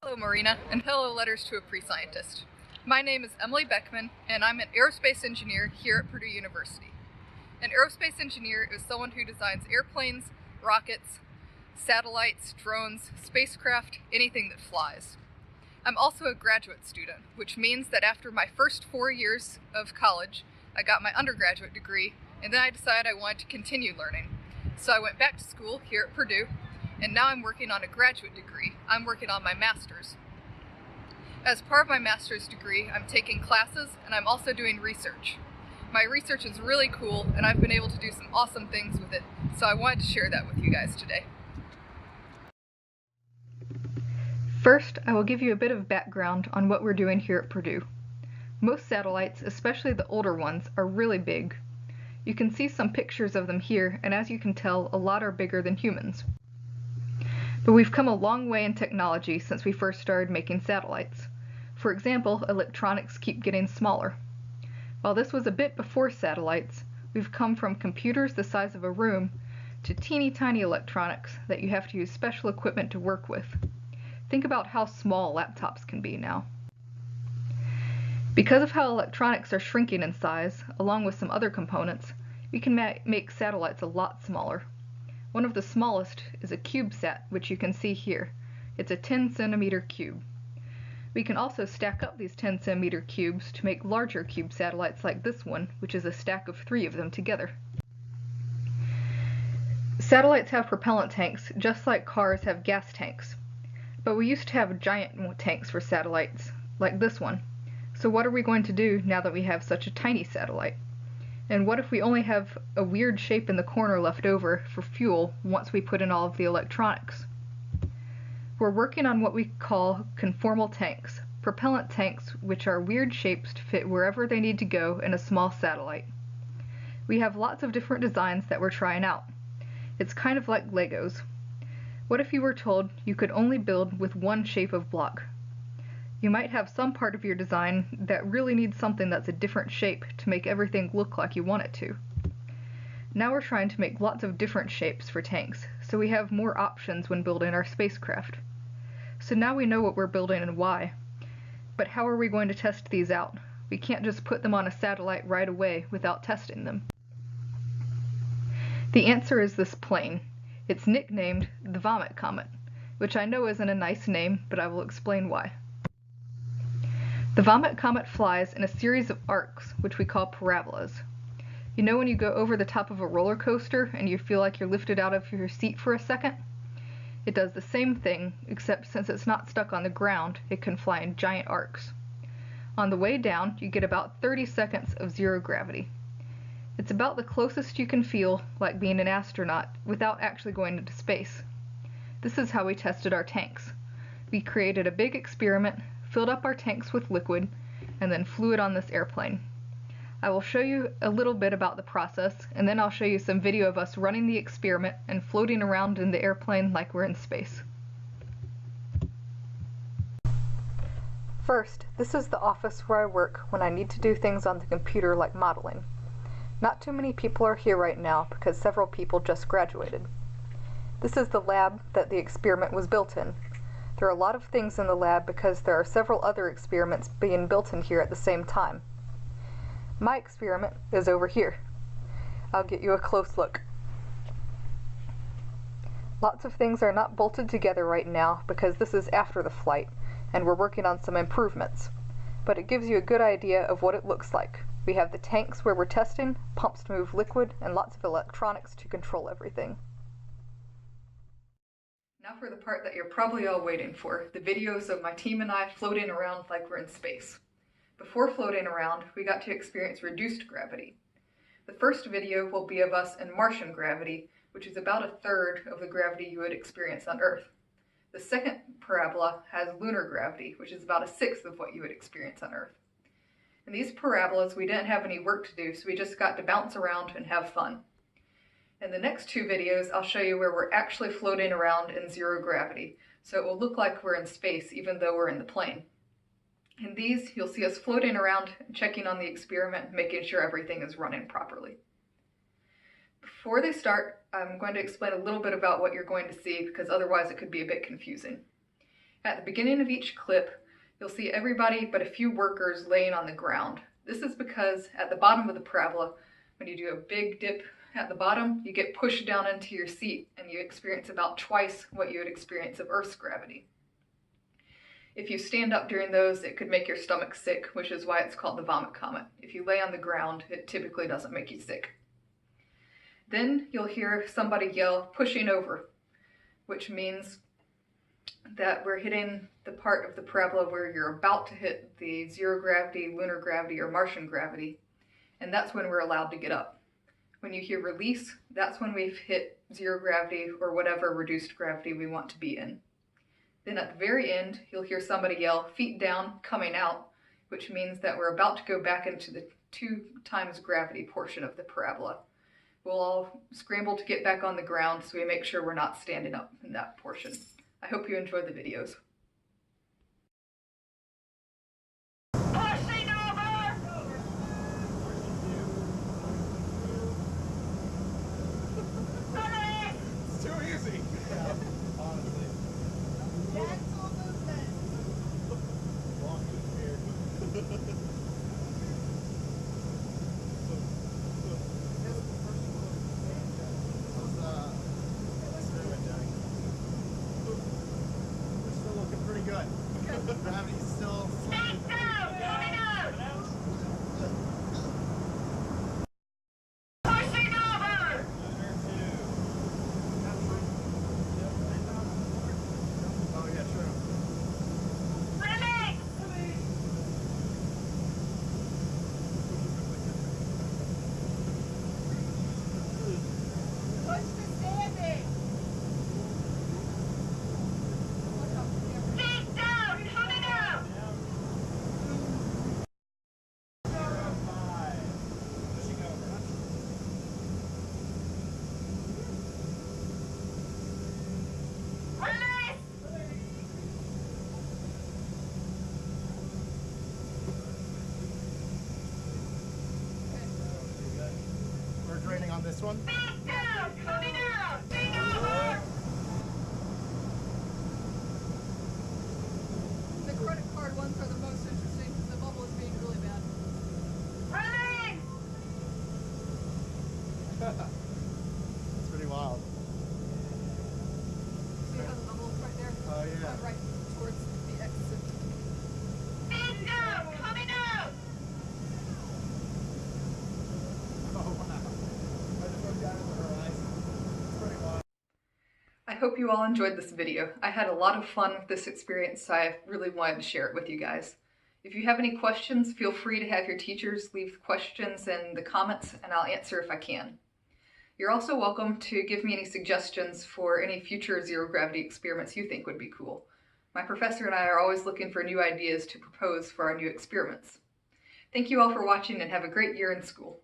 Hello Marina, and hello Letters to a Prescientist. My name is Emily Beckman, and I'm an aerospace engineer here at Purdue University. An aerospace engineer is someone who designs airplanes, rockets, satellites, drones, spacecraft, anything that flies. I'm also a graduate student, which means that after my first 4 years of college, I got my undergraduate degree, and then I decided I wanted to continue learning. So I went back to school here at Purdue, and now I'm working on a graduate degree. I'm working on my master's. As part of my master's degree, I'm taking classes and I'm also doing research. My research is really cool and I've been able to do some awesome things with it, so I wanted to share that with you guys today. First, I will give you a bit of background on what we're doing here at Purdue. Most satellites, especially the older ones, are really big. You can see some pictures of them here, and as you can tell, a lot are bigger than humans. But we've come a long way in technology since we first started making satellites. For example, electronics keep getting smaller. While this was a bit before satellites, we've come from computers the size of a room to teeny tiny electronics that you have to use special equipment to work with. Think about how small laptops can be now. Because of how electronics are shrinking in size, along with some other components, we can make satellites a lot smaller. One of the smallest is a CubeSat, which you can see here. It's a 10-centimeter cube. We can also stack up these 10-centimeter cubes to make larger cube satellites like this one, which is a stack of 3 of them together. Satellites have propellant tanks, just like cars have gas tanks. But we used to have giant tanks for satellites, like this one. So what are we going to do now that we have such a tiny satellite? And what if we only have a weird shape in the corner left over for fuel once we put in all of the electronics? We're working on what we call conformal tanks, propellant tanks which are weird shapes to fit wherever they need to go in a small satellite. We have lots of different designs that we're trying out. It's kind of like Legos. What if you were told you could only build with one shape of block? You might have some part of your design that really needs something that's a different shape to make everything look like you want it to. Now we're trying to make lots of different shapes for tanks, so we have more options when building our spacecraft. So now we know what we're building and why. But how are we going to test these out? We can't just put them on a satellite right away without testing them. The answer is this plane. It's nicknamed the Vomit Comet, which I know isn't a nice name, but I will explain why. The Vomit Comet flies in a series of arcs, which we call parabolas. You know when you go over the top of a roller coaster and you feel like you're lifted out of your seat for a second? It does the same thing, except since it's not stuck on the ground, it can fly in giant arcs. On the way down, you get about 30 seconds of zero gravity. It's about the closest you can feel like being an astronaut without actually going into space. This is how we tested our tanks. We created a big experiment, filled up our tanks with liquid, and then flew it on this airplane. I will show you a little bit about the process, and then I'll show you some video of us running the experiment and floating around in the airplane like we're in space. First, this is the office where I work when I need to do things on the computer like modeling. Not too many people are here right now because several people just graduated. This is the lab that the experiment was built in. There are a lot of things in the lab because there are several other experiments being built in here at the same time. My experiment is over here. I'll get you a close look. Lots of things are not bolted together right now because this is after the flight and we're working on some improvements. But it gives you a good idea of what it looks like. We have the tanks where we're testing, pumps to move liquid, and lots of electronics to control everything. Now for the part that you're probably all waiting for, the videos of my team and I floating around like we're in space. Before floating around, we got to experience reduced gravity. The first video will be of us in Martian gravity, which is about a third of the gravity you would experience on Earth. The second parabola has lunar gravity, which is about a sixth of what you would experience on Earth. In these parabolas, we didn't have any work to do, so we just got to bounce around and have fun. In the next 2 videos, I'll show you where we're actually floating around in zero gravity, so it will look like we're in space even though we're in the plane. In these, you'll see us floating around, checking on the experiment, making sure everything is running properly. Before they start, I'm going to explain a little bit about what you're going to see because otherwise it could be a bit confusing. At the beginning of each clip, you'll see everybody but a few workers laying on the ground. This is because at the bottom of the parabola, when you do a big dip at the bottom, you get pushed down into your seat and you experience about twice what you would experience of Earth's gravity. If you stand up during those, it could make your stomach sick, which is why it's called the vomit comet. If you lay on the ground, it typically doesn't make you sick. Then you'll hear somebody yell, "pushing over," which means that we're hitting the part of the parabola where you're about to hit the zero gravity, lunar gravity, or Martian gravity, and that's when we're allowed to get up. When you hear release, that's when we've hit zero gravity or whatever reduced gravity we want to be in. Then at the very end, you'll hear somebody yell, "feet down, coming out," which means that we're about to go back into the 2 times gravity portion of the parabola. We'll all scramble to get back on the ground so we make sure we're not standing up in that portion. I hope you enjoy the videos. Pushing over! It's too easy. Yeah, honestly. Gentle movement. Long is weird. Good. Gravity's still Back down! Coming out! Pushing over! Oh yeah, true. Release! Push to standing! Feet down! Coming out! Pushing over. Release! We're draining on this one. Feet down! Coming out! Feet over! The credit card ones are the most interesting because the bubble is being really bad. Release! It's pretty wild. See how the bubble is right there? Oh yeah. Right towards the exit. Feet down! Coming out! Oh wow. I just looked down at the horizon. It's pretty wild. I hope you all enjoyed this video. I had a lot of fun with this experience, so I really wanted to share it with you guys. If you have any questions, feel free to have your teachers leave questions in the comments and I'll answer if I can. You're also welcome to give me any suggestions for any future zero gravity experiments you think would be cool. My professor and I are always looking for new ideas to propose for our new experiments. Thank you all for watching and have a great year in school.